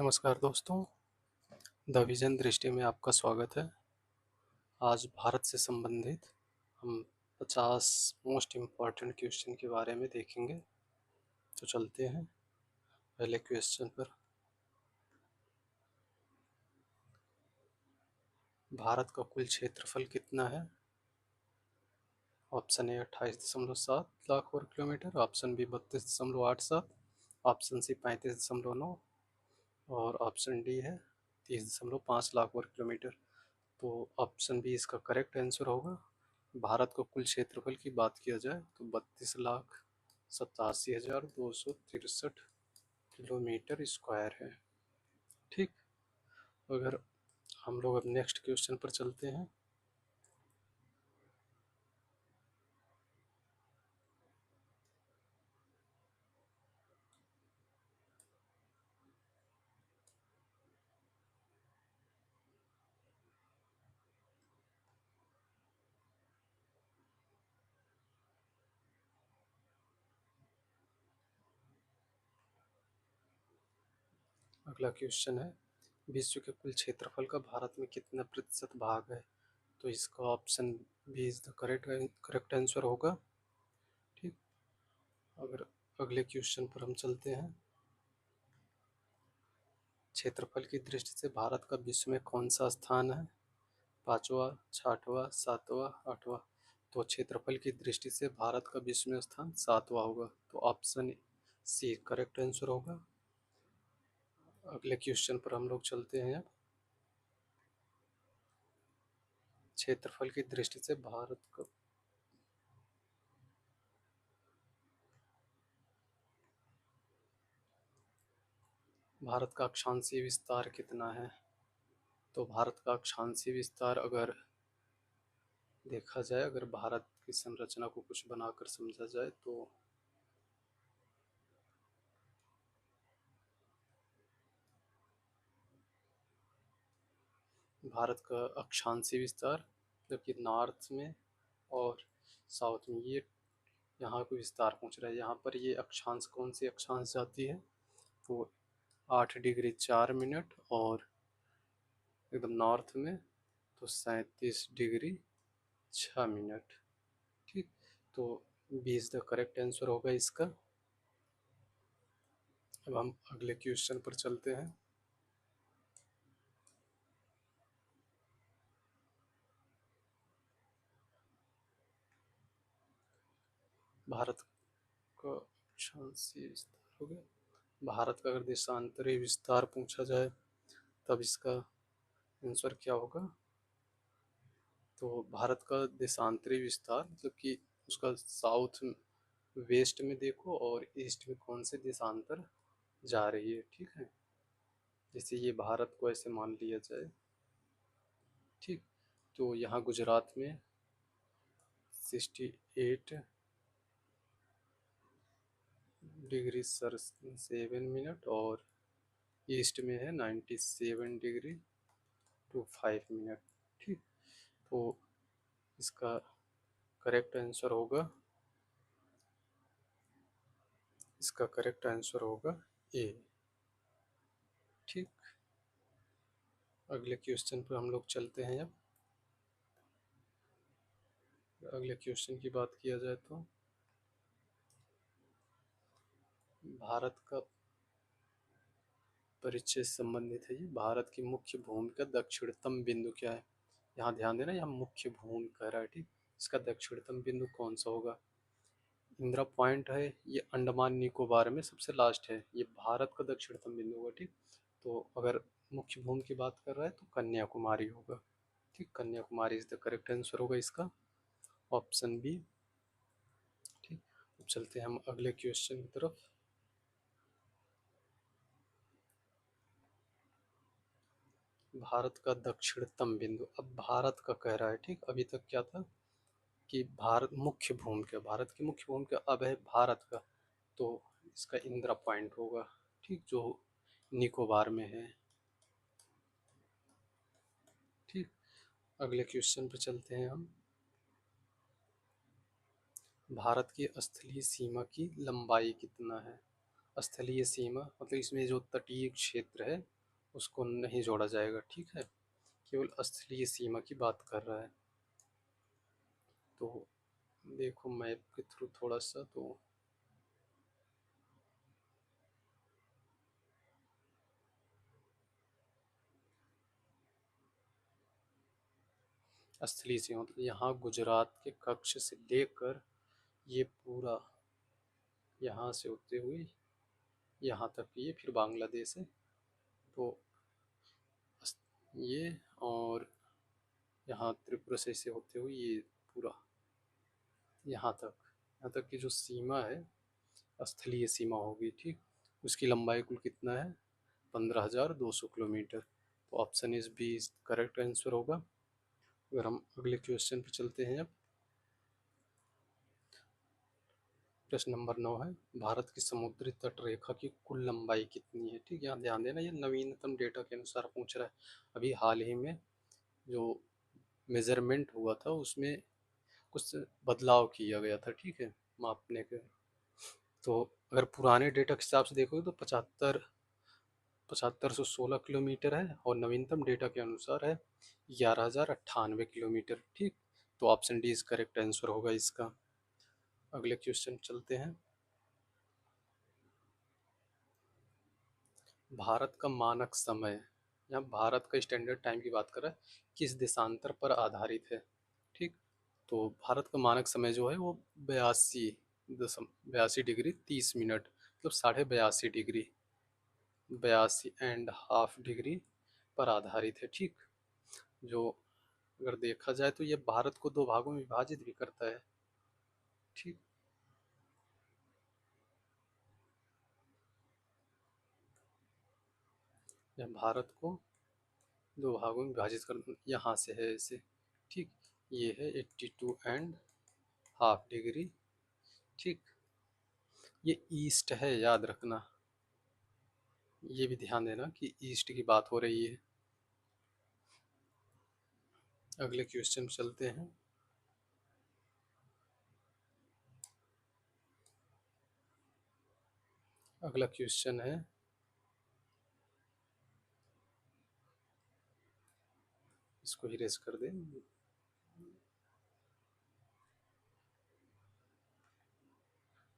नमस्कार दोस्तों, the vision दृष्टि में आपका स्वागत है। आज भारत से संबंधित हम 50 मोस्ट इम्पॉर्टेंट क्वेश्चन के बारे में देखेंगे। तो चलते हैं पहले क्वेश्चन पर। भारत का कुल क्षेत्रफल कितना है? ऑप्शन ए 28.7 लाख वर्ग kilometre, option B 32.87, option C 35.9 और ऑप्शन डी है 30.5 लाख वर्ग किलोमीटर। तो ऑप्शन बी इसका करेक्ट आंसर होगा। भारत का कुल क्षेत्रफल की बात किया जाए तो 32,87,263 किलोमीटर स्क्वायर है। ठीक, अगर हम लोग अब नेक्स्ट क्वेश्चन पर चलते हैं। अगला क्वेश्चन है, विश्व के कुल क्षेत्रफल का भारत में कितना प्रतिशत भाग है? तो इसका option B is the correct answer होगा। ठीक, अगर अगले क्वेश्चन पर हम चलते हैं। क्षेत्रफल की दृष्टि से भारत का विश्व में कौन सा स्थान है? पांचवा, छठवा, सातवां, आठवां। तो क्षेत्रफल की दृष्टि से भारत का विश्व में स्थान सातवां होगा। तो ऑप्शन सी करेक्ट आंसर होगा। अगले क्वेश्चन पर हम लोग चलते हैं अब। क्षेत्रफल की दृष्टि से भारत का अक्षांशीय विस्तार कितना है? तो भारत का अक्षांशीय विस्तार अगर देखा जाए, अगर भारत की संरचना को कुछ बनाकर समझा जाए तो भारत का अक्षांशीय विस्तार जबकि नॉर्थ में और साउथ में ये यहाँ को विस्तार पहुँच रहा है। यहाँ पर ये अक्षांश कौन सी अक्षांश जाती है? तो 8 डिग्री 4 मिनट और एकदम नॉर्थ में तो 37 डिग्री 6 मिनट। ठीक, तो 20 द करेक्ट आंसर होगा इसका। अब हम अगले क्वेश्चन पर चलते हैं। भारत का अक्षांशीय विस्तार हो गया। भारत का अगर देशांतरी विस्तार पूछा जाए तब इसका आंसर क्या होगा? तो भारत का देशांतरी विस्तार मतलब कि उसका साउथ वेस्ट में देखो और ईस्ट में कौन से देशांतर जा रही है। ठीक है, जैसे ये भारत को ऐसे मान लिया जाए। ठीक, तो यहाँ गुजरात में 68 डिग्री 7 मिनट और ईस्ट में है 97 डिग्री 5 मिनट। ठीक, तो इसका करेक्ट आंसर होगा, इसका करेक्ट आंसर होगा ए। ठीक, अगले क्वेश्चन पर हम लोग चलते हैं। अब अगले क्वेश्चन की बात किया जाए तो भारत का परिचय से संबंधित है। ये भारत की मुख्य भूमि का दक्षिणतम बिंदु क्या है? यहाँ ध्यान देना, यहाँ मुख्य भूमि कह रहा है। ठीक, इसका दक्षिणतम बिंदु कौन सा होगा? इंदिरा पॉइंट है, ये अंडमान निकोबार में सबसे लास्ट है। ये भारत का दक्षिणतम बिंदु होगा। ठीक, तो अगर मुख्य भूमि की बात कर रहा है तो कन्याकुमारी होगा। ठीक, Kanyakumari is the correct answer होगा इसका, ऑप्शन बी। ठीक, अब चलते हैं हम अगले क्वेश्चन की तरफ। भारत का दक्षिणतम बिंदु, अब भारत का कह रहा है। ठीक, अभी तक क्या था कि भारत मुख्य भूमि का, भारत की मुख्य भूमि का, अब है भारत का। तो इसका इंदिरा पॉइंट होगा। ठीक, जो निकोबार में है। ठीक, अगले क्वेश्चन पे चलते हैं हम। भारत की स्थलीय सीमा की लंबाई कितना है? स्थलीय सीमा मतलब इसमें जो तटीय क्षेत्र है उसको नहीं जोड़ा जाएगा, ठीक है, केवल स्थलीय सीमा की बात कर रहा है। तो देखो मैप के थ्रू थोड़ा सा, तो स्थलीय सीमा मतलब यहाँ गुजरात के कच्छ से लेकर ये पूरा यहाँ से होते हुए यहाँ तक ये फिर बांग्लादेश है। तो ये और यहाँ त्रिपुरा से ऐसे होते हुए ये पूरा यहाँ तक की जो सीमा है स्थलीय सीमा होगी, ठीक। उसकी लंबाई कुल कितना है, 15,200 किलोमीटर। तो option is B correct answer होगा। अगर हम अगले क्वेश्चन पे चलते हैं अब, प्रश्न नंबर 9 है, भारत की समुद्री तट रेखा की कुल लंबाई कितनी है, ठीक। यहाँ ध्यान देना, ये नवीनतम डेटा के अनुसार पूछ रहा है। अभी हाल ही में जो मेजरमेंट हुआ था उसमें कुछ बदलाव किया गया था, ठीक है, मापने के। तो अगर पुराने डेटा के हिसाब से देखोगे तो 7516 किलोमीटर है, और नवीनतम डेटा के अनुसार है 11,098 किलोमीटर, ठीक। तो option D is correct answer होगा इसका। अगले क्वेश्चन चलते हैं। भारत का मानक समय, यहाँ भारत का स्टैंडर्ड टाइम की बात कर रहा है, किस देशांतर पर आधारित है, ठीक। तो भारत का मानक समय जो है वो 82.30 डिग्री मतलब 82.5 डिग्री, 82.5 डिग्री पर आधारित है, ठीक। जो अगर देखा जाए तो ये भारत को दो भागों में विभाजित भी करता है, ठीक। यह भारत को दो भागों में विभाजित कर, यहाँ से है ऐसे, ठीक। ये है 82.5 डिग्री, ठीक। ये ईस्ट है, याद रखना, ये भी ध्यान देना कि ईस्ट की बात हो रही है। अगले क्वेश्चन चलते हैं। अगला क्वेश्चन है, इसको ही रेस कर दें।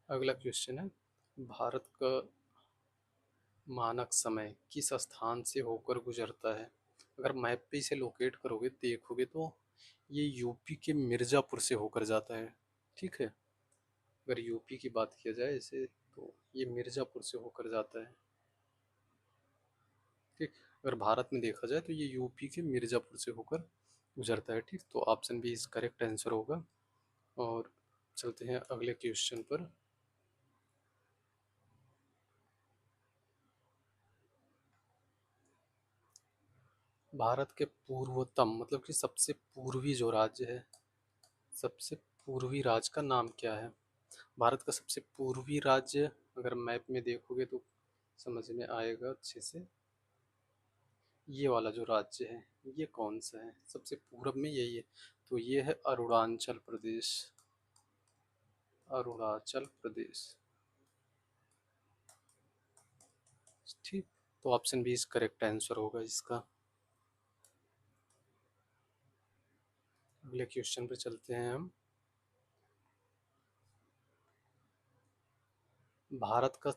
अगला क्वेश्चन है, भारत का मानक समय किस स्थान से होकर गुजरता है। अगर मैप पे इसे लोकेट करोगे देखोगे तो ये यूपी के मिर्ज़ापुर से होकर जाता है, ठीक है। अगर यूपी की बात किया जाए इसे, तो ये मिर्ज़ापुर से होकर जाता है, ठीक। अगर भारत में देखा जाए तो ये यूपी के मिर्ज़ापुर से होकर गुजरता है, ठीक। तो ऑप्शन बी इस करेक्ट आंसर होगा। और चलते हैं अगले क्वेश्चन पर। भारत के पूर्वतम मतलब कि सबसे पूर्वी जो राज्य है, सबसे पूर्वी राज्य का नाम क्या है। भारत का सबसे पूर्वी राज्य अगर मैप में देखोगे तो समझ में आएगा अच्छे से। ये वाला जो राज्य है ये कौन सा है, सबसे पूरब में यही है। तो ये है अरुणाचल प्रदेश, अरुणाचल प्रदेश, ठीक। तो ऑप्शन बी इस करेक्ट आंसर होगा इसका। अगले क्वेश्चन पे चलते हैं हम। भारत का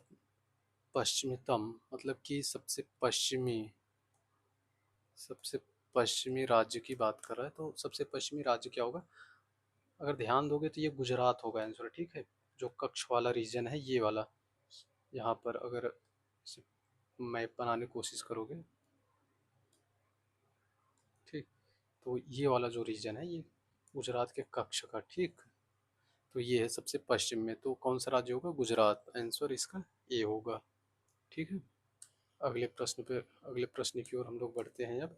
पश्चिमतम मतलब कि सबसे पश्चिमी राज्य की बात कर रहा है, तो सबसे पश्चिमी राज्य क्या होगा। अगर ध्यान दोगे तो ये गुजरात होगा आंसर, ठीक है। जो कच्छ वाला रीजन है ये वाला, यहाँ पर अगर मैप बनाने की कोशिश करोगे, ठीक। तो ये वाला जो रीजन है ये गुजरात के कच्छ का, ठीक। तो ये है सबसे पश्चिम में, तो कौन सा राज्य होगा, गुजरात, आंसर इसका ए होगा, ठीक है। अगले प्रश्न की ओर हम लोग बढ़ते हैं अब।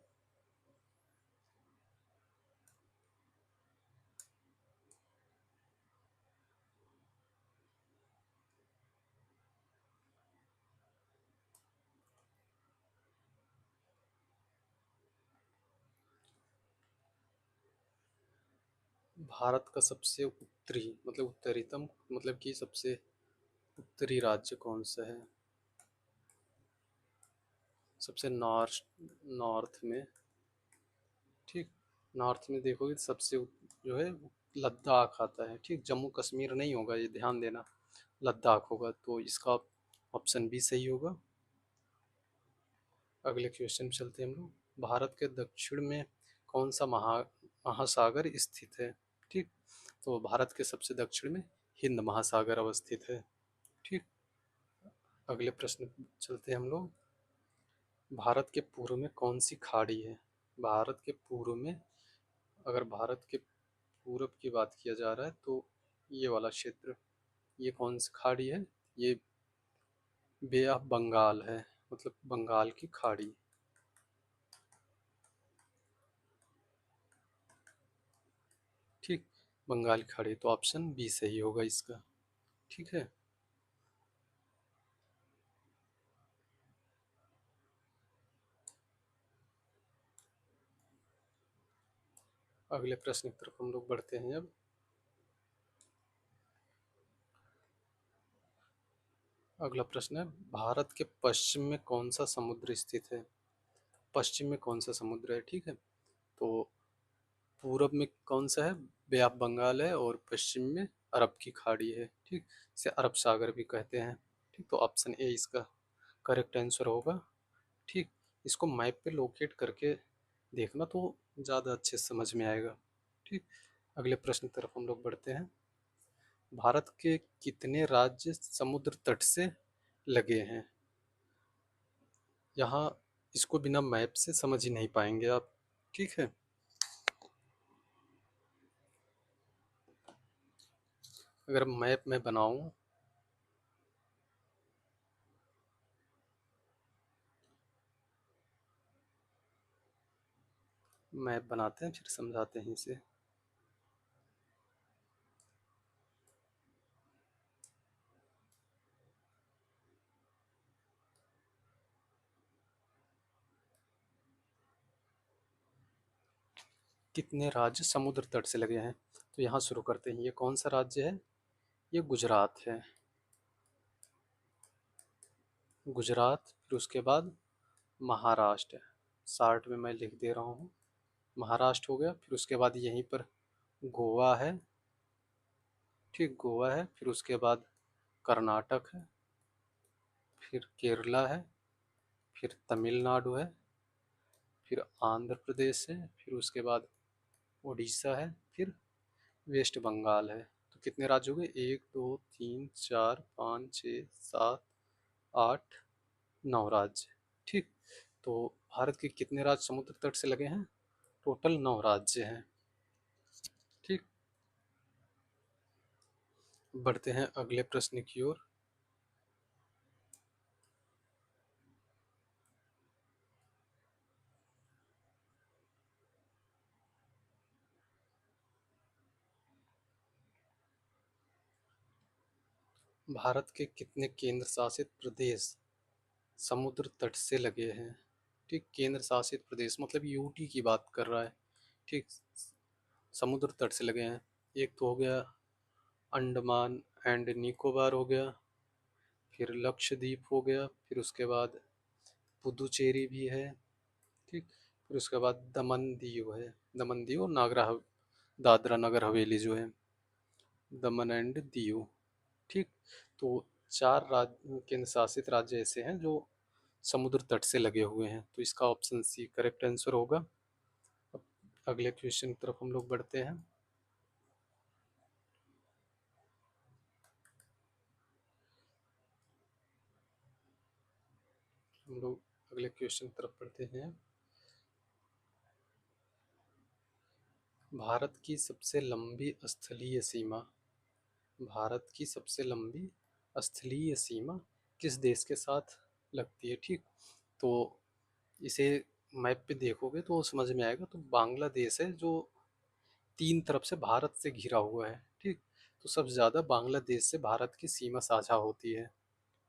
भारत का सबसे उत्तरी मतलब उत्तरीतम मतलब कि सबसे उत्तरी राज्य कौन सा है। सबसे नॉर्थ नॉर्थ में, ठीक, नॉर्थ में देखोगे तो सबसे जो है लद्दाख आता है, ठीक, जम्मू कश्मीर नहीं होगा, ये ध्यान देना, लद्दाख होगा, तो इसका ऑप्शन बी सही होगा। अगले क्वेश्चन चलते हैं हम लोग। भारत के दक्षिण में कौन सा महासागर स्थित है, ठीक, तो भारत के सबसे दक्षिण में हिंद महासागर अवस्थित है, ठीक। अगले प्रश्न चलते हैं हम लोग। भारत के पूर्व में कौन सी खाड़ी है, भारत के पूर्व में, अगर भारत के पूरब की बात किया जा रहा है तो ये वाला क्षेत्र, ये कौन सी खाड़ी है, ये बे ऑफ बंगाल है, मतलब बंगाल की खाड़ी, ठीक, बंगाल की खाड़ी, तो ऑप्शन बी सही होगा इसका, ठीक है। अगले प्रश्न की तरफ हम लोग बढ़ते हैं अब। अगला प्रश्न है, भारत के पश्चिम में कौन सा समुद्र स्थित है, पश्चिम में कौन सा समुद्र है, ठीक है, तो पूरब में कौन सा है, बे ऑफ बंगाल है, और पश्चिम में अरब की खाड़ी है, ठीक, इसे अरब सागर भी कहते हैं, ठीक, तो ऑप्शन ए इसका करेक्ट आंसर होगा, ठीक। इसको मैप पे लोकेट करके देखना तो ज़्यादा अच्छे से समझ में आएगा, ठीक। अगले प्रश्न की तरफ हम लोग बढ़ते हैं। भारत के कितने राज्य समुद्र तट से लगे हैं, यहाँ इसको बिना मैप से समझ ही नहीं पाएंगे आप, ठीक है। अगर मैप में बनाऊं, मैप बनाते हैं फिर समझाते हैं इसे। कितने राज्य समुद्र तट से लगे हैं, तो यहाँ शुरू करते हैं, ये कौन सा राज्य है, ये गुजरात है, गुजरात, फिर उसके बाद महाराष्ट्र, शार्ट में मैं लिख दे रहा हूँ, महाराष्ट्र हो गया, फिर उसके बाद यहीं पर गोवा है, ठीक, गोवा है, फिर उसके बाद कर्नाटक है, फिर केरला है, फिर तमिलनाडु है, फिर आंध्र प्रदेश है, फिर उसके बाद उड़ीसा है, फिर वेस्ट बंगाल है। तो कितने राज्य हो गए, एक दो तीन चार पाँच छः सात आठ, नौ राज्य, ठीक। तो भारत के कितने राज्य समुद्र तट से लगे हैं, टोटल 9 राज्य हैं, ठीक। बढ़ते हैं अगले प्रश्न की ओर। भारत के कितने केंद्र शासित प्रदेश समुद्र तट से लगे हैं, ठीक, केंद्र शासित प्रदेश मतलब यूटी की बात कर रहा है, ठीक, समुद्र तट से लगे हैं। एक तो हो गया अंडमान एंड निकोबार हो गया, फिर लक्षद्वीप हो गया, फिर उसके बाद पुदुचेरी भी है, ठीक, फिर उसके बाद दमन दीव है, दमन दीव और दादरा नगर हवेली जो है, दमन एंड दीव, ठीक। तो 4 राज्य केंद्र शासित राज्य ऐसे हैं जो समुद्र तट से लगे हुए हैं, तो इसका ऑप्शन सी करेक्ट आंसर होगा। अब अगले क्वेश्चन की तरफ हम लोग बढ़ते हैं। हम लोग अगले क्वेश्चन की तरफ बढ़ते हैं। भारत की सबसे लंबी स्थलीय सीमा, भारत की सबसे लंबी स्थलीय सीमा किस देश के साथ लगती है, ठीक, तो इसे मैप पे देखोगे तो समझ में आएगा, तो बांग्लादेश है जो 3 तरफ से भारत से घिरा हुआ है, ठीक, तो सबसे ज़्यादा बांग्लादेश से भारत की सीमा साझा होती है,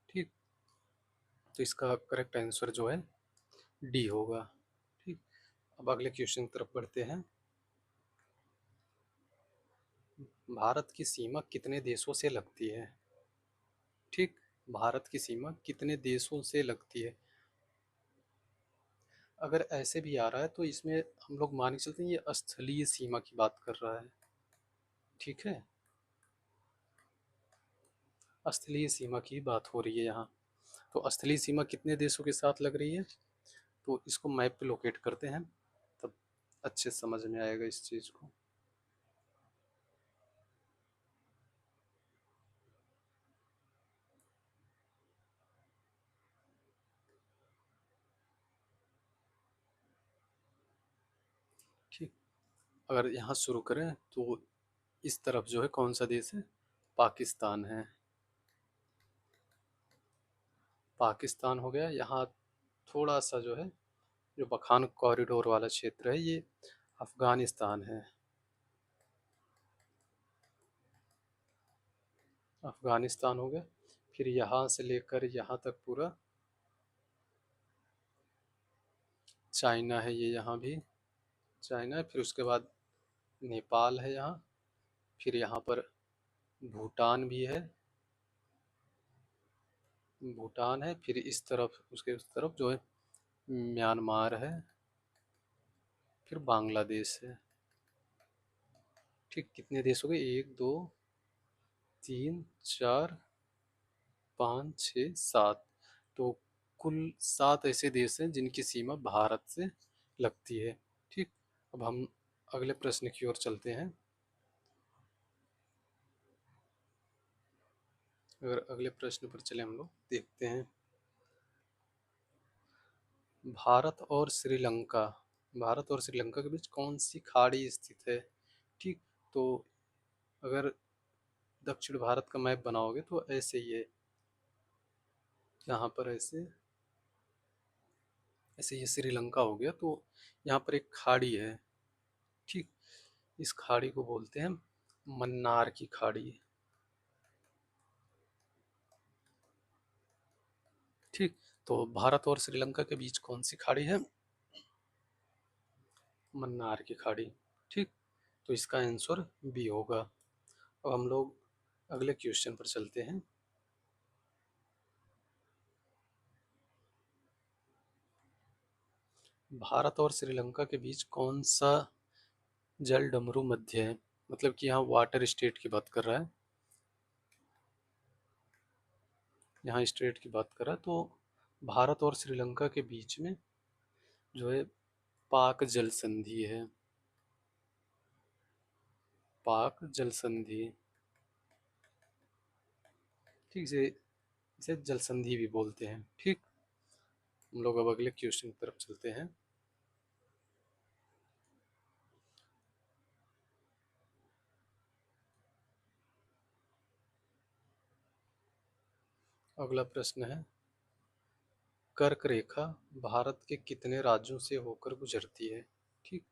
ठीक, तो इसका करेक्ट आंसर जो है डी होगा, ठीक। अब अगले क्वेश्चन की तरफ बढ़ते हैं। भारत की सीमा कितने देशों से लगती है, ठीक, भारत की सीमा कितने देशों से लगती है, अगर ऐसे भी आ रहा है तो इसमें हम लोग मान के चलते हैं ये स्थलीय सीमा की बात कर रहा है। ठीक है, स्थलीय सीमा की बात हो रही है यहाँ। तो स्थलीय सीमा कितने देशों के साथ लग रही है, तो इसको मैप पे लोकेट करते हैं, तब अच्छे से समझ में आएगा इस चीज़ को। ठीक, अगर यहाँ शुरू करें तो इस तरफ जो है कौन सा देश है, पाकिस्तान है। पाकिस्तान हो गया। यहाँ थोड़ा सा जो है, जो बखान कॉरिडोर वाला क्षेत्र है, ये अफगानिस्तान है। अफगानिस्तान हो गया। फिर यहाँ से लेकर यहाँ तक पूरा चाइना है, ये यहाँ भी चाइना है। फिर उसके बाद नेपाल है यहाँ। फिर यहाँ पर भूटान भी है, भूटान है। फिर इस तरफ, उसके उस तरफ जो है म्यांमार है। फिर बांग्लादेश है। ठीक, कितने देश हो गए, 1 2 3 4 5 6 7। तो कुल 7 ऐसे देश हैं जिनकी सीमा भारत से लगती है। ठीक, अब हम अगले प्रश्न की ओर चलते हैं। अगर अगले प्रश्न पर चले हम लोग देखते हैं, भारत और श्रीलंका, भारत और श्रीलंका के बीच कौन सी खाड़ी स्थित है। ठीक, तो अगर दक्षिण भारत का मैप बनाओगे तो ऐसे ही है, यहाँ पर ऐसे, ऐसे ये श्रीलंका हो गया। तो यहाँ पर एक खाड़ी है। ठीक, इस खाड़ी को बोलते हैं मन्नार की खाड़ी। ठीक, तो भारत और श्रीलंका के बीच कौन सी खाड़ी है, मन्नार की खाड़ी। ठीक, तो इसका आंसर बी होगा। अब हम लोग अगले क्वेश्चन पर चलते हैं। भारत और श्रीलंका के बीच कौन सा जल डमरू मध्य है, मतलब कि यहाँ वाटर स्टेट की बात कर रहा है, यहाँ स्टेट की बात कर रहा है। तो भारत और श्रीलंका के बीच में जो है पाक जल संधि है, पाक जल संधि। ठीक, से इसे जल संधि भी बोलते हैं। ठीक, हम लोग अब अगले क्वेश्चन की तरफ चलते हैं। अगला प्रश्न है, कर्क रेखा भारत के कितने राज्यों से होकर गुजरती है। ठीक,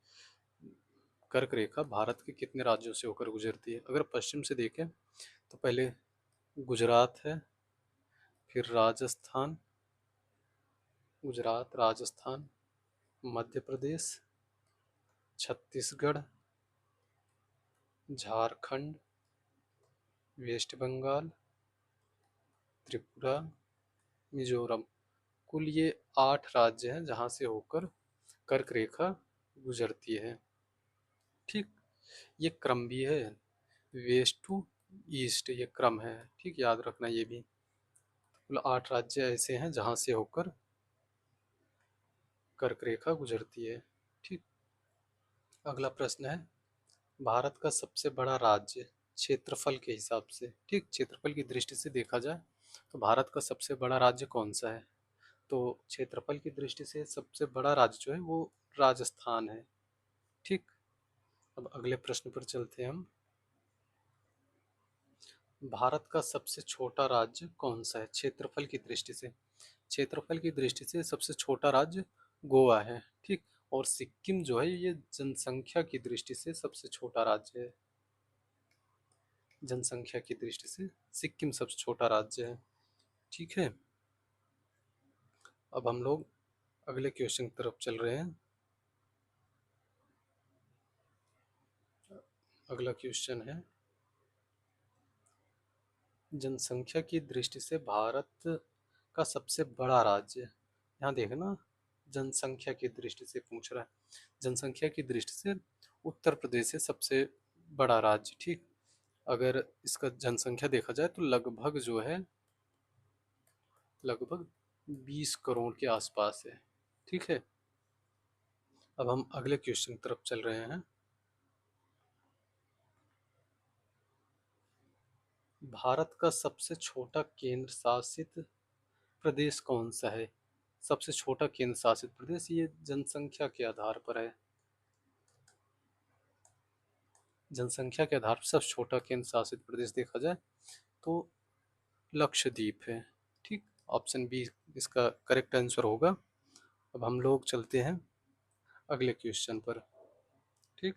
कर्क रेखा भारत के कितने राज्यों से होकर गुजरती है। अगर पश्चिम से देखें तो पहले गुजरात है, फिर राजस्थान, गुजरात, राजस्थान, मध्य प्रदेश, छत्तीसगढ़, झारखंड, वेस्ट बंगाल, त्रिपुरा, मिजोरम। कुल ये 8 राज्य हैं जहाँ से होकर कर्क रेखा गुजरती है। ठीक, ये क्रम भी है, वेस्ट टू ईस्ट ये क्रम है। ठीक, याद रखना ये भी। कुल 8 राज्य ऐसे हैं जहाँ से होकर कर्क रेखा गुजरती है। ठीक, अगला प्रश्न है, भारत का सबसे बड़ा राज्य क्षेत्रफल के हिसाब से, ठीक, क्षेत्रफल की दृष्टि से देखा जाए तो भारत का सबसे बड़ा राज्य कौन सा है। तो क्षेत्रफल की दृष्टि से सबसे बड़ा राज्य जो है वो राजस्थान है। ठीक, अब अगले प्रश्न पर चलते हैं हम। भारत का सबसे छोटा राज्य कौन सा है क्षेत्रफल की दृष्टि से। क्षेत्रफल की दृष्टि से सबसे छोटा राज्य गोवा है। ठीक, और सिक्किम जो है ये जनसंख्या की दृष्टि से सबसे छोटा राज्य है। जनसंख्या की दृष्टि से सिक्किम सबसे छोटा राज्य है। ठीक है, अब हम लोग अगले क्वेश्चन की तरफ चल रहे हैं। अगला क्वेश्चन है, जनसंख्या की दृष्टि से भारत का सबसे बड़ा राज्य, यहाँ देखना जनसंख्या की दृष्टि से पूछ रहा है। जनसंख्या की दृष्टि से उत्तर प्रदेश है सबसे बड़ा राज्य, ठीक। अगर इसका जनसंख्या देखा जाए तो लगभग जो है, लगभग 20 करोड़ के आसपास है, ठीक है। अब हम अगले क्वेश्चन की तरफ चल रहे हैं। भारत का सबसे छोटा केंद्र शासित प्रदेश कौन सा है? सबसे छोटा केंद्र शासित प्रदेश, ये जनसंख्या के आधार पर है। जनसंख्या के आधार पर सबसे छोटा केंद्र शासित प्रदेश देखा जाए तो लक्षद्वीप है, ठीक। ऑप्शन बी इसका करेक्ट आंसर होगा। अब हम लोग चलते हैं अगले क्वेश्चन पर, ठीक।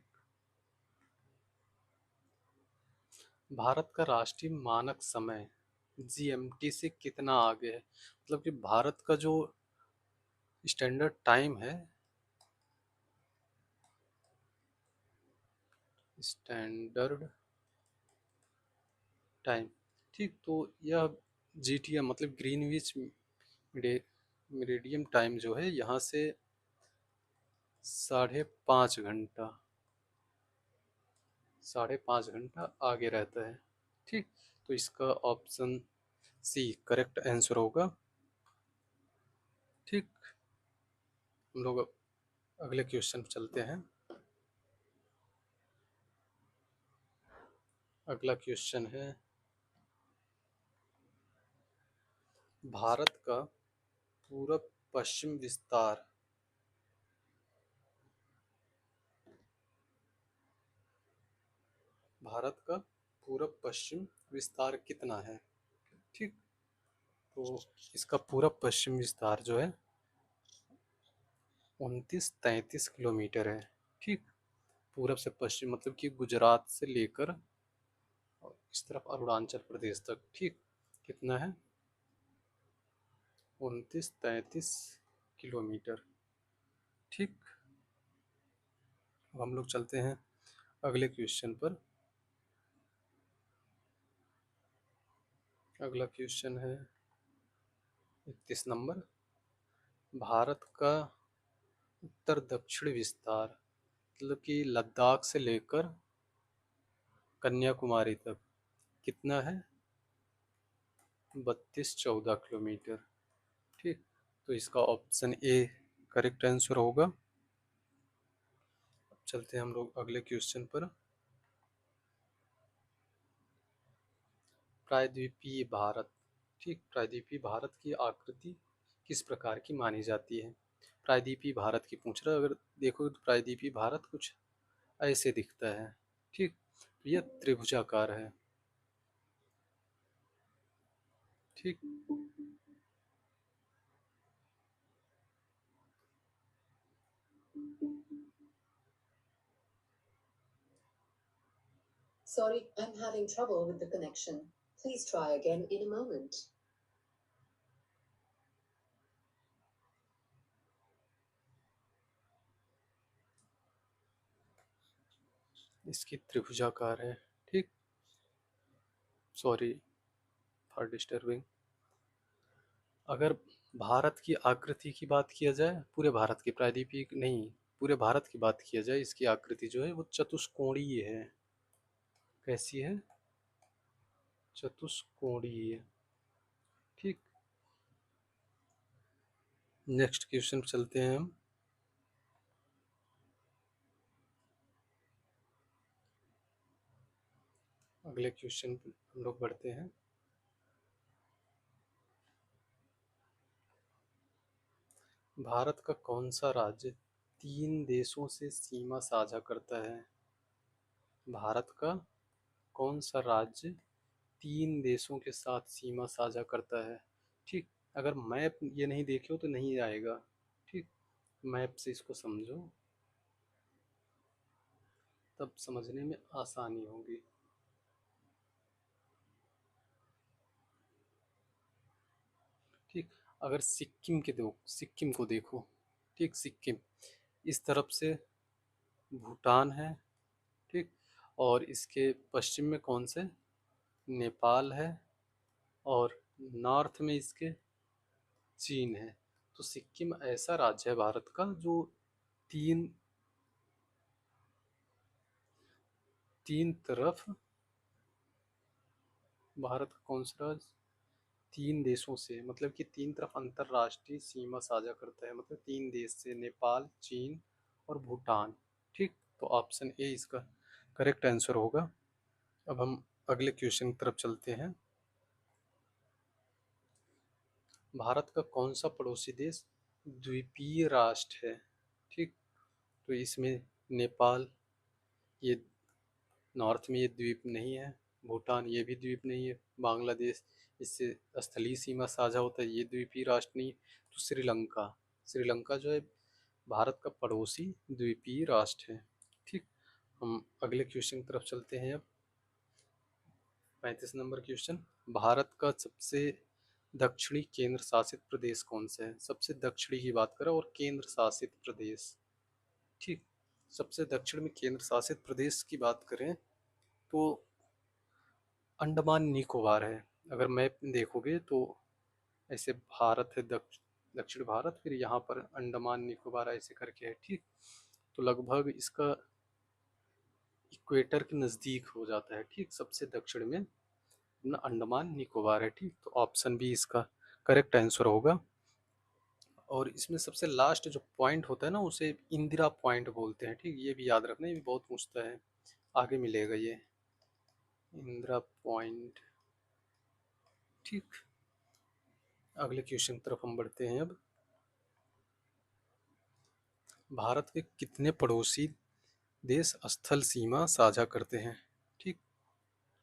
भारत का राष्ट्रीय मानक समय जीएमटी से कितना आगे है? मतलब कि भारत का जो स्टैंडर्ड टाइम है, स्टैंडर्ड टाइम, ठीक, तो यह जीटीएम मतलब ग्रीनविच मेरिडियम टाइम जो है यहाँ से 5.5 घंटा, 5.5 घंटा आगे रहता है, ठीक। तो इसका ऑप्शन सी करेक्ट आंसर होगा, ठीक। हम लोग अगले क्वेश्चन पर चलते हैं। अगला क्वेश्चन है, भारत का पूरब पश्चिम विस्तार, भारत का पूरब पश्चिम विस्तार कितना है, ठीक। तो इसका पूरब पश्चिम विस्तार जो है 2933 किलोमीटर है, ठीक। पूरब से पश्चिम मतलब कि गुजरात से लेकर और इस तरफ अरुणाचल प्रदेश तक, ठीक। कितना है? 2933 किलोमीटर, ठीक। अब हम लोग चलते हैं अगले क्वेश्चन पर। अगला क्वेश्चन है 31 नंबर। भारत का उत्तर दक्षिण विस्तार मतलब कि लद्दाख से लेकर कन्याकुमारी तक कितना है? 3214 किलोमीटर, ठीक। तो इसका ऑप्शन ए करेक्ट आंसर होगा। अब चलते हैं हम लोग अगले क्वेश्चन पर। प्रायद्वीपीय भारत, ठीक। प्रायद्वीपीय भारत की आकृति किस प्रकार की मानी जाती है? प्रायद्वीपीय भारत की पूछ रहा है। अगर देखो तो प्रायद्वीपीय भारत कुछ ऐसे दिखता है, ठीक। तो यह त्रिभुजाकार है, ठीक। Sorry, I'm having trouble with the connection. Please try again in a moment. इसकी त्रिभुजाकार है, ठीक। Sorry for disturbing. अगर भारत की आकृति की बात किया जाए, पूरे भारत की, प्रायद्वीपीय नहीं, पूरे भारत की बात किया जाए, इसकी आकृति जो है वो चतुष्कोणीय है। कैसी है? चतुष्कोणीय, ठीक। नेक्स्ट क्वेश्चन चलते हैं हम। अगले क्वेश्चन हम लोग बढ़ते हैं। भारत का कौन सा राज्य 3 देशों से सीमा साझा करता है? भारत का कौन सा राज्य 3 देशों के साथ सीमा साझा करता है, ठीक। अगर मैप ये नहीं देखे हो तो नहीं आएगा, ठीक। मैप से इसको समझो, तब समझने में आसानी होगी, ठीक। अगर सिक्किम को देखो, ठीक। सिक्किम इस तरफ से भूटान है, ठीक। और इसके पश्चिम में कौन से? नेपाल है। और नॉर्थ में इसके चीन है, तो सिक्किम ऐसा राज्य है भारत का जो तीन तीन तरफ, भारत का कौन सा राज्य तीन देशों से, मतलब कि तीन तरफ अंतरराष्ट्रीय सीमा साझा करता है, मतलब तीन देश से, नेपाल, चीन और भूटान। ठीक, तो ऑप्शन ए इसका करेक्ट आंसर होगा। अब हम अगले क्वेश्चन की तरफ चलते हैं। भारत का कौन सा पड़ोसी देश द्वीपीय राष्ट्र है? ठीक, तो इसमें नेपाल, ये नॉर्थ में ये द्वीप नहीं है। भूटान, ये भी द्वीप नहीं है। बांग्लादेश, इससे स्थलीय सीमा साझा होता है, ये द्वीपीय राष्ट्र नहीं। तो श्रीलंका, श्रीलंका जो है भारत का पड़ोसी द्वीपीय राष्ट्र है। ठीक, हम अगले क्वेश्चन की तरफ चलते हैं अब। 35 नंबर क्वेश्चन, भारत का सबसे दक्षिणी केंद्र शासित प्रदेश कौन सा है? सबसे दक्षिणी की बात करें और केंद्र शासित प्रदेश। ठीक, सबसे दक्षिण में केंद्र शासित प्रदेश की बात करें तो अंडमान निकोबार है। अगर मैप में देखोगे तो ऐसे भारत है, दक्षिण भारत, फिर यहाँ पर अंडमान निकोबार ऐसे करके है। ठीक, तो लगभग इसका इक्वेटर के नज़दीक हो जाता है। ठीक, सबसे दक्षिण में अपना अंडमान निकोबार है। ठीक, तो ऑप्शन बी इसका करेक्ट आंसर होगा। और इसमें सबसे लास्ट जो पॉइंट होता है ना, उसे इंदिरा पॉइंट बोलते हैं। ठीक, ये भी याद रखना, ये भी बहुत पूछता है, आगे मिलेगा ये इंदिरा पॉइंट। ठीक, अगले क्वेश्चन की तरफ हम बढ़ते हैं अब। भारत के कितने पड़ोसी देश स्थल सीमा साझा करते हैं? ठीक,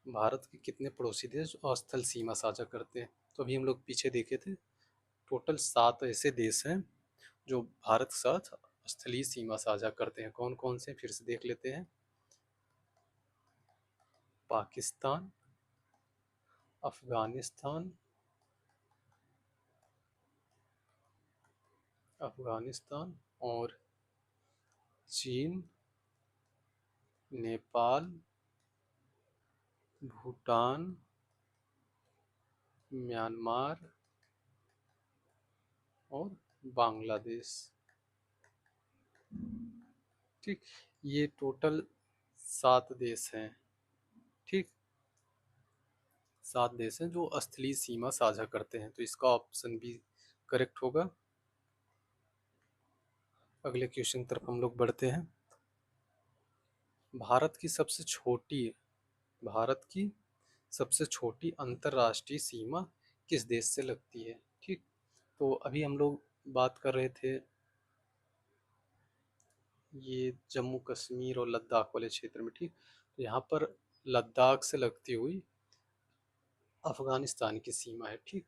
भारत के कितने पड़ोसी देश स्थल सीमा साझा करते हैं? तो अभी हम लोग पीछे देखे थे, टोटल 7 ऐसे देश हैं जो भारत के साथ स्थलीय सीमा साझा करते हैं। कौन कौन से, फिर से देख लेते हैं। पाकिस्तान, अफगानिस्तान, अफगानिस्तान और चीन, नेपाल, भूटान, म्यांमार और बांग्लादेश। ठीक, ये टोटल 7 देश हैं। ठीक, 7 देश हैं जो स्थलीय सीमा साझा करते हैं, तो इसका ऑप्शन भी करेक्ट होगा। अगले क्वेश्चन की तरफ हम लोग बढ़ते हैं। भारत की सबसे छोटी भारत की सबसे छोटी अंतर्राष्ट्रीय सीमा किस देश से लगती है? ठीक, तो अभी हम लोग बात कर रहे थे ये जम्मू कश्मीर और लद्दाख वाले क्षेत्र में। ठीक, तो यहाँ पर लद्दाख से लगती हुई अफगानिस्तान की सीमा है। ठीक,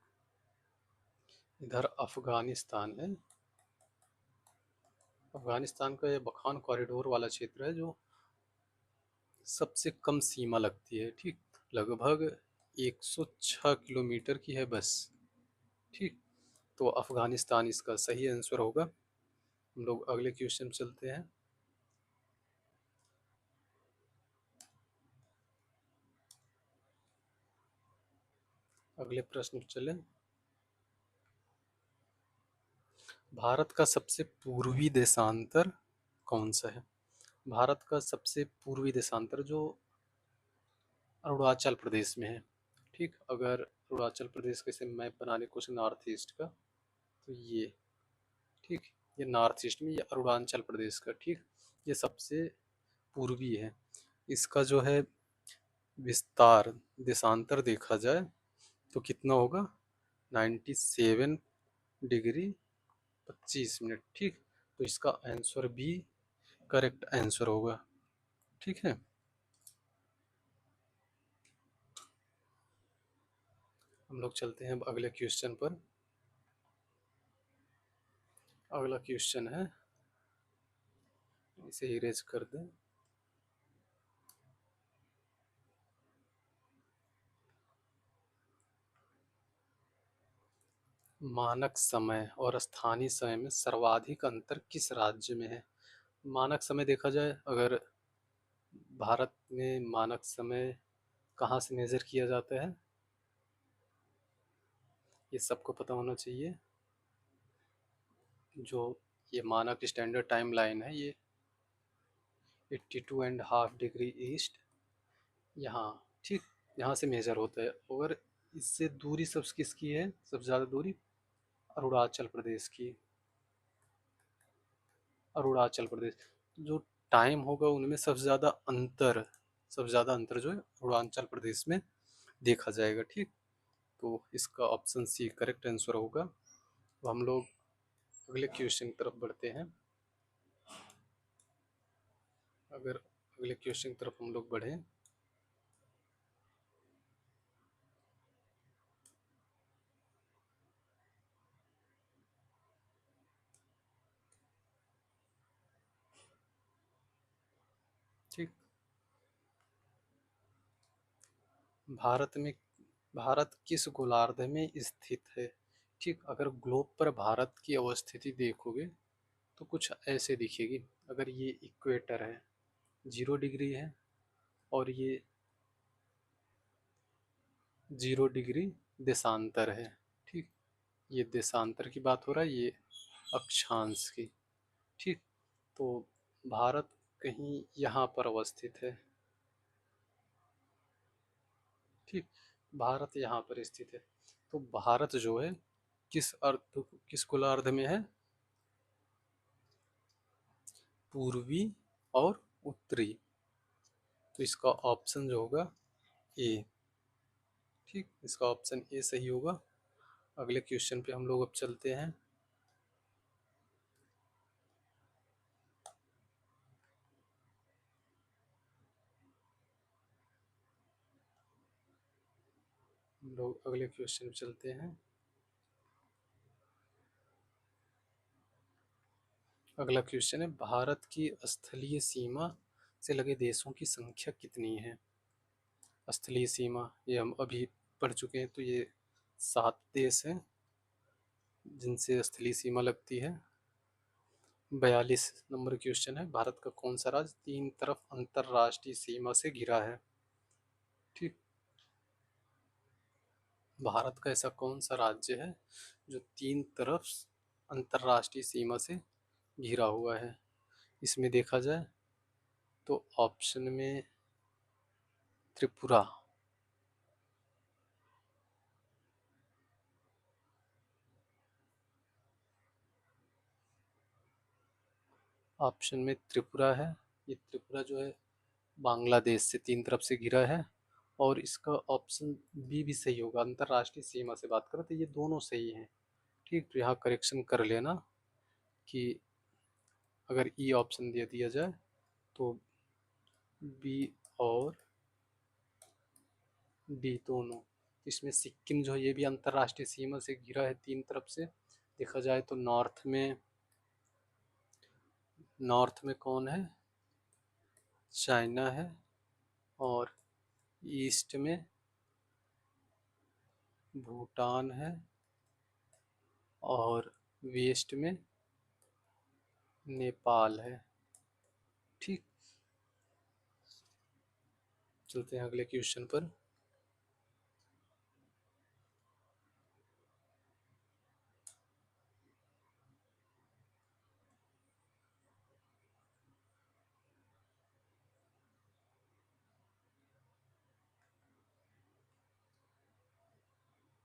इधर अफगानिस्तान है। अफगानिस्तान का ये बखान कॉरिडोर वाला क्षेत्र है जो सबसे कम सीमा लगती है। ठीक, लगभग 106 किलोमीटर की है बस। ठीक, तो अफगानिस्तान इसका सही आंसर होगा। हम लोग अगले क्वेश्चन चलते हैं। अगले प्रश्न चलें। भारत का सबसे पूर्वी देशांतर कौन सा है? भारत का सबसे पूर्वी देशांतर जो अरुणाचल प्रदेश में है। ठीक, अगर अरुणाचल प्रदेश के से मैप बनाने को नॉर्थ ईस्ट का, तो ये, ठीक, ये नॉर्थ ईस्ट में, ये अरुणाचल प्रदेश का। ठीक, ये सबसे पूर्वी है। इसका जो है विस्तार, देशांतर देखा जाए तो कितना होगा, 97 डिग्री 25 मिनट। ठीक, तो इसका आंसर भी करेक्ट आंसर होगा। ठीक है, हम लोग चलते हैं अब अगले क्वेश्चन पर। अगला क्वेश्चन है, इसे इरेज कर दें। मानक समय और स्थानीय समय में सर्वाधिक अंतर किस राज्य में है? मानक समय देखा जाए, अगर भारत में मानक समय कहाँ से मेजर किया जाता है, ये सबको पता होना चाहिए। जो ये मानक स्टैंडर्ड टाइम लाइन है, ये 82.5 डिग्री ईस्ट यहाँ, ठीक, यहाँ से मेजर होता है। अगर इससे दूरी सब किसकी है, सबसे ज़्यादा दूरी अरुणाचल प्रदेश की, अरुणाचल प्रदेश। जो टाइम होगा उनमें सबसे ज़्यादा अंतर जो है अरुणाचल प्रदेश में देखा जाएगा, ठीक। तो इसका ऑप्शन सी करेक्ट आंसर होगा। तो हम लोग अगले क्वेश्चन की तरफ बढ़ते हैं। अगर अगले क्वेश्चन की तरफ हम लोग बढ़ें, ठीक। भारत में भारत किस गोलार्ध में स्थित है, ठीक। अगर ग्लोब पर भारत की अवस्थिति देखोगे तो कुछ ऐसे दिखेगी। अगर ये इक्वेटर है, 0 डिग्री है, और ये 0 डिग्री देशांतर है, ठीक। ये देशांतर की बात हो रहा है, ये अक्षांश की, ठीक। तो भारत कहीं यहाँ पर अवस्थित है, ठीक। भारत यहाँ पर स्थित है। तो भारत जो है किस गोलार्ध में है, पूर्वी और उत्तरी। तो इसका ऑप्शन जो होगा ए, ठीक। इसका ऑप्शन ए सही होगा। अगले क्वेश्चन पे हम लोग अब चलते हैं। हम लोग अगले क्वेश्चन पे चलते हैं। अगला क्वेश्चन है, भारत की स्थलीय सीमा से लगे देशों की संख्या कितनी है। स्थलीय सीमा ये हम अभी पढ़ चुके हैं, तो ये 7 देश हैं जिनसे स्थलीय सीमा लगती है। 42 नंबर क्वेश्चन है, भारत का कौन सा राज्य 3 तरफ अंतरराष्ट्रीय सीमा से घिरा है, ठीक। भारत का ऐसा कौन सा राज्य है जो 3 तरफ अंतरराष्ट्रीय सीमा से घिरा हुआ है। इसमें देखा जाए तो ऑप्शन में त्रिपुरा, ऑप्शन में त्रिपुरा है। ये त्रिपुरा जो है बांग्लादेश से 3 तरफ से घिरा है। और इसका ऑप्शन बी भी सही होगा, अंतरराष्ट्रीय सीमा से बात करें तो ये दोनों सही हैं, ठीक। तो यहाँ करेक्शन कर लेना कि अगर ई ऑप्शन दे दिया जाए तो बी और डी दोनों। इसमें सिक्किम जो है ये भी अंतरराष्ट्रीय सीमा से घिरा है 3 तरफ से। देखा जाए तो नॉर्थ में कौन है, चाइना है, और ईस्ट में भूटान है, और वेस्ट में नेपाल है, ठीक। चलते हैं अगले क्वेश्चन पर।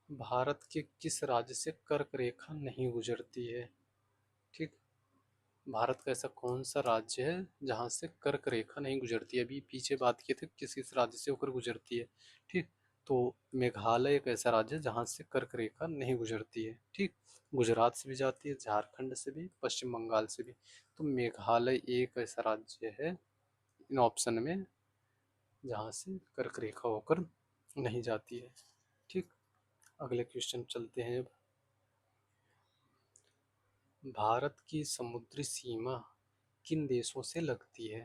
भारत के किस राज्य से कर्क रेखा नहीं गुजरती है, ठीक। भारत का ऐसा कौन सा राज्य है जहाँ से कर्क रेखा नहीं गुजरती है। अभी पीछे बात किए थे किस किस राज्य से होकर गुजरती है, ठीक। तो मेघालय एक ऐसा राज्य है जहाँ से कर्क रेखा नहीं गुजरती है, ठीक। गुजरात से भी जाती है, झारखंड से भी, पश्चिम बंगाल से भी। तो मेघालय एक ऐसा राज्य है इन ऑप्शन में जहाँ से कर्क रेखा होकर नहीं जाती है, ठीक। अगले क्वेश्चन चलते हैं अब। भारत की समुद्री सीमा किन देशों से लगती है,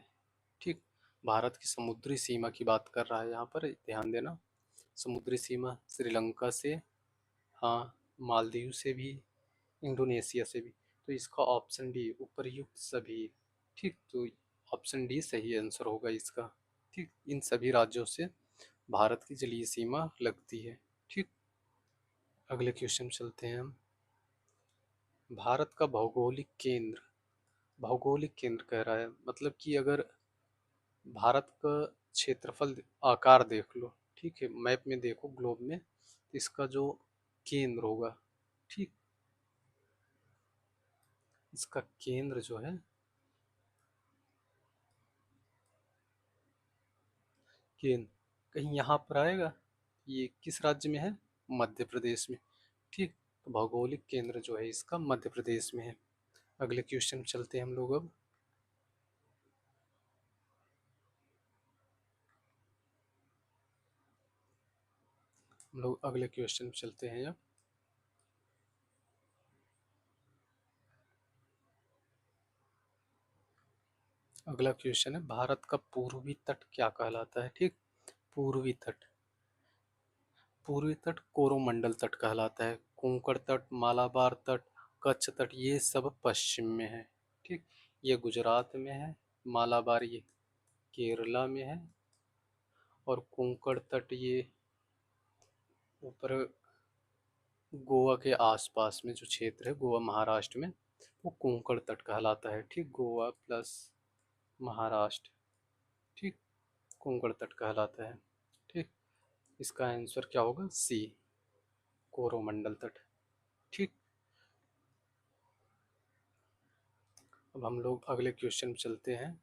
ठीक। भारत की समुद्री सीमा की बात कर रहा है यहाँ पर, ध्यान देना। समुद्री सीमा श्रीलंका से, हाँ, मालदीव से भी, इंडोनेशिया से भी। तो इसका ऑप्शन डी उपर्युक्त सभी, ठीक। तो ऑप्शन डी सही आंसर होगा इसका, ठीक। इन सभी राज्यों से भारत की जलीय सीमा लगती है, ठीक। अगले क्वेश्चन चलते हैं हम। भारत का भौगोलिक केंद्र कह रहा है, मतलब कि अगर भारत का क्षेत्रफल आकार देख लो, ठीक है, मैप में देखो, ग्लोब में, तो इसका जो केंद्र होगा, ठीक, इसका केंद्र जो है, केंद्र कहीं यहाँ पर आएगा। ये किस राज्य में है? मध्य प्रदेश में। ठीक, तो भौगोलिक केंद्र जो है इसका मध्य प्रदेश में है। अगले क्वेश्चन चलते हैं हम लोग अब। हम लोग अगले क्वेश्चन चलते हैं अब। अगला क्वेश्चन है, भारत का पूर्वी तट क्या कहलाता है? ठीक, पूर्वी तट, पूर्वी तट कोरोमंडल तट कहलाता है। कोंकण तट, मालाबार तट, कच्छ तट, ये सब पश्चिम में है। ठीक, ये गुजरात में है, मालाबार ये केरला में है, और कोंकण तट ये ऊपर गोवा के आसपास में जो क्षेत्र है, गोवा महाराष्ट्र में, वो कोंकण तट कहलाता है। ठीक, गोवा प्लस महाराष्ट्र, ठीक, कोंकण तट कहलाता है। ठीक, इसका आंसर क्या होगा? सी, कोरोमंडल तट। ठीक, अब हम लोग अगले क्वेश्चन चलते हैं।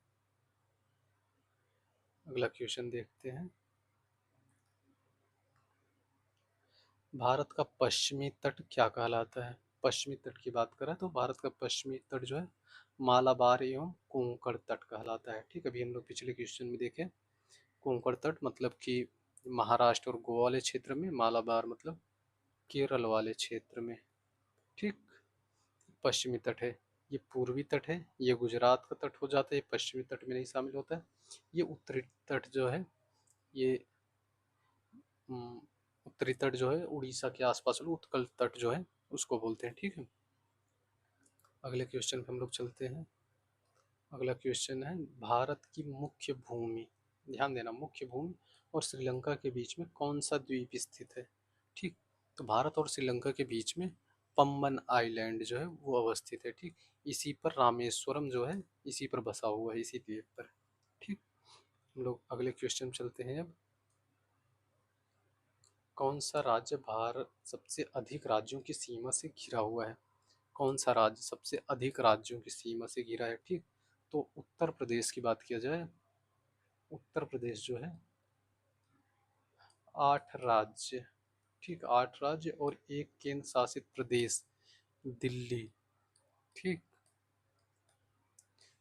अगला क्वेश्चन देखते हैं। भारत का पश्चिमी तट क्या कहलाता है? पश्चिमी तट की बात करें तो भारत का पश्चिमी तट जो है मालाबार एवं कोंकण तट कहलाता है। ठीक, अभी हम लोग पिछले क्वेश्चन में देखें, कोंकण तट मतलब कि महाराष्ट्र और गोवा वाले क्षेत्र में, मालाबार मतलब केरल वाले क्षेत्र में। ठीक, पश्चिमी तट है, ये पूर्वी तट है, ये गुजरात का तट हो जाता है, ये पश्चिमी तट में नहीं शामिल होता है। ये उत्तरी तट जो है, ये उत्तरी तट जो है उड़ीसा के आसपास वाला उत्कल तट जो है उसको बोलते हैं। ठीक है, अगले क्वेश्चन पे हम लोग चलते हैं। अगला क्वेश्चन है, भारत की मुख्य भूमि, ध्यान देना, मुख्य भूमि और श्रीलंका के बीच में कौन सा द्वीप स्थित है? ठीक, तो भारत और श्रीलंका के बीच में पम्बन आइलैंड जो है वो अवस्थित है। ठीक, इसी पर रामेश्वरम जो है इसी पर बसा हुआ है, इसी द्वीप पर। ठीक, हम लोग अगले क्वेश्चन चलते हैं अब। कौन सा राज्य भारत सबसे अधिक राज्यों की सीमा से घिरा हुआ है? कौन सा राज्य सबसे अधिक राज्यों की सीमा से घिरा है? ठीक, तो उत्तर प्रदेश की बात किया जाए, उत्तर प्रदेश जो है 8 राज्य, ठीक, 8 राज्य और एक केंद्र शासित प्रदेश दिल्ली, ठीक,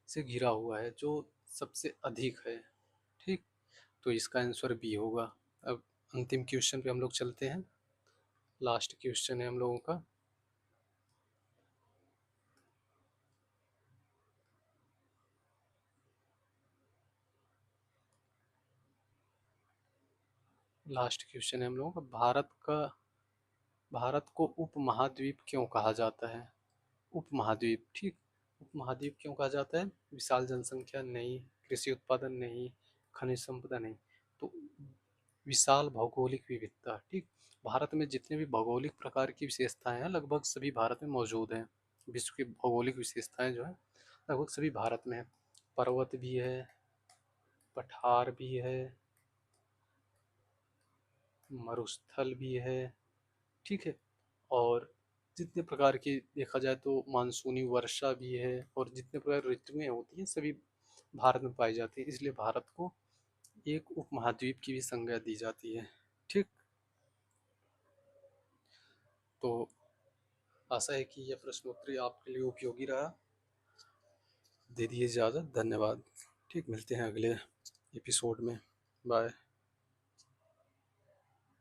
से घिरा हुआ है, जो सबसे अधिक है। ठीक, तो इसका आंसर बी होगा। अब अंतिम क्वेश्चन पे हम लोग चलते हैं, लास्ट क्वेश्चन है हम लोगों का। लास्ट क्वेश्चन है हम लोगों का, भारत को उपमहाद्वीप क्यों कहा जाता है? उपमहाद्वीप, ठीक, उपमहाद्वीप क्यों कहा जाता है? विशाल जनसंख्या नहीं, कृषि उत्पादन नहीं, खनिज संपदा नहीं, तो विशाल भौगोलिक विविधता। ठीक, भारत में जितने भी भौगोलिक प्रकार की विशेषताएं हैं लगभग सभी भारत में मौजूद हैं। विश्व की भौगोलिक विशेषताएं जो है लगभग सभी भारत में है। पर्वत भी है, पठार भी है, मरुस्थल भी है, ठीक है, और जितने प्रकार की देखा जाए तो मानसूनी वर्षा भी है, और जितने प्रकार ऋतुएं होती हैं सभी भारत में पाई जाती है, इसलिए भारत को एक उपमहाद्वीप की भी संज्ञा दी जाती है। ठीक, तो आशा है कि यह प्रश्नोत्तरी आपके लिए उपयोगी रहा। दे दिए इजाज़त, धन्यवाद। ठीक, मिलते हैं अगले एपिसोड में। बाय।